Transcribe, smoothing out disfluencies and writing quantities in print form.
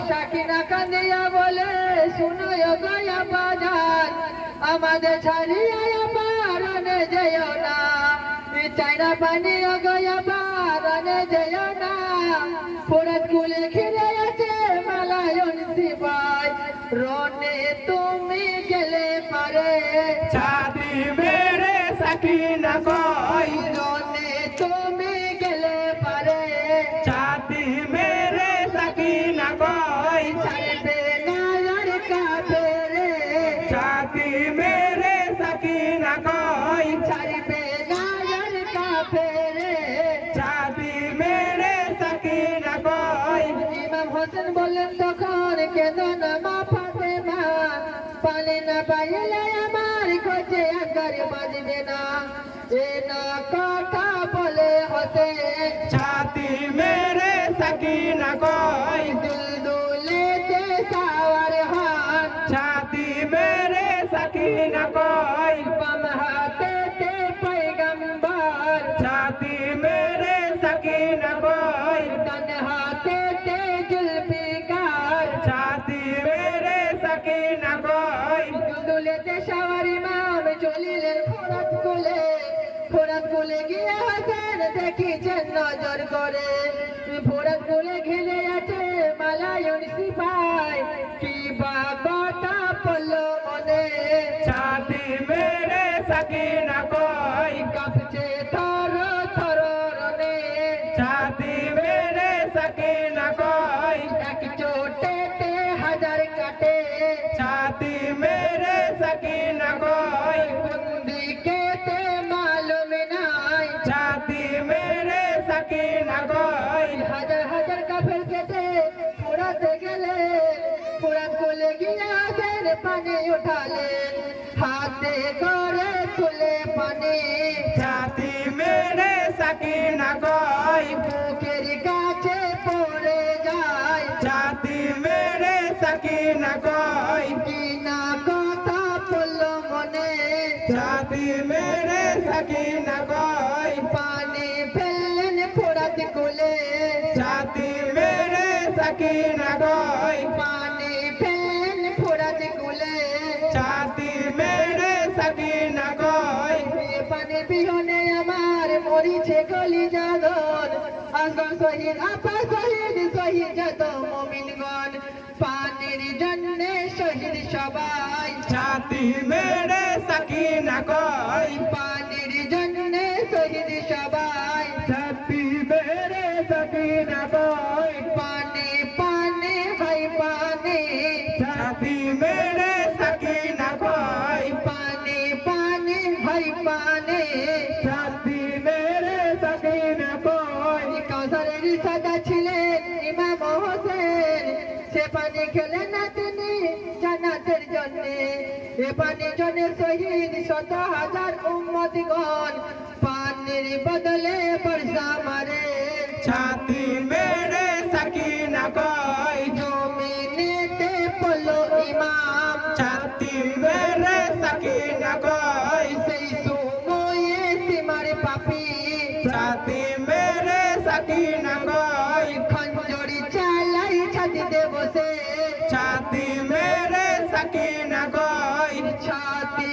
সাকিনা কান্দিয়া বলে শুনো গয়া বাজার আমাদের ছাড়িয়া পারনে যেও না চাইনা পানি গয়া পারনে যেও না ফোরাত কুলে ঘিরে আছে মালায়ন সিপাই রনে তুমি গেলে পারে ছাতি মেরে সাকিনা কই রনে তুমি গেলে পারে ছাতি মেরে সাকিনা কই ছাড়বে না আর কাফেরে ছাতি মেরে সাকিনা কই ছাড়বে না আর কাফেরে ছাতি মেরে সাকিনা কই ইমাম হোসেন বললেন তখন কেন না মা ফাতেমা পালে না পাইলে আমার খোঁজে আকার বাজবে না এ না কথা বলে হোসেন ছাতি মেরে সাকিনা কই দুলদুলেতে সাওয়ার হাত ছাতি মেরে সাকিনা কই বাম হাতেতে পয়গম্বর ছাতি মেরে সাকিনা কই ডান হাতেতে জুলফিকার ছাতি মেরে সাকিনা কই দুলদুলেতে সাওয়ার ইমাম চলিলেন ফোরাত কুলে গিয়ে হোসেন দেখিছেন নজর করে ফোরাত কুলে ঘিরে আছে মালায়ন সিপাই কি বা কথা পড়লো মনে ছাতি মেরে সাকিনা কই কাঁপছে থর থর রনে ছাতি মেরে সাকিনা কই এক চোটেতে হাজার কাটে ছাতি মেরে সাকিনা কই কোন দিকেতে মালুম নাই ছাতি মেরে সাকিনা কই হাজার হাজার কাফের কেটে ফোরাতে গেলে ফোরাত কুলে গিয়ে আসেন পানি উঠালেন হাতে করে তুলে পানি ছাতি মেরে সাকিনা কই বুকের কাছে পড়ে যায় ছাতি মেরে সাকিনা কই কি না কথা বললো মনে ছাতি মেরে সাকিনা কই পানি ফেললেন ফোরাত কুলে ছাতি মেরে সাকিনা কই পানি ফেললেন ফোরাত কুলে ছাতি মেরে সাকিনা কই পানি বিহনে আমার মরিছে গলি যাদন আসগর শহীদ আপা শহীদ শহীদ যত মুমিনগণ পানির জন্যে শহীদ সবাই ছাতি মেরে সাকিনা কই পানির জন্যে শহীদ সবাই ছাতি মেরে সাকিনা কই পানি পানি ভাই পানি ছাতি মেরে সাকিনা কই পানি পানি ভাই পানি ছাতি মেরে সাকিনা কই কাউসারের সাদা ছিলেন ইমাম হোসেন সে পানি খেলেন না তিনি জান্নাতের জন্যে এ পানি জন্য শহীদ শত হাজার উম্মতগণ পানির বদলে বর্ষা মারে ছাতি মেরে সাকিনা কই জমিনেতে পড়লো ইমাম ছাতি মেরে সাকিনা কই সেই সময়ে সীমার পাপি ছাতি মেরে সাকিনা কই খঞ্জরি চালাই ছাতিতে বসে ছাতি মেরে সাকিনা কই ছাতি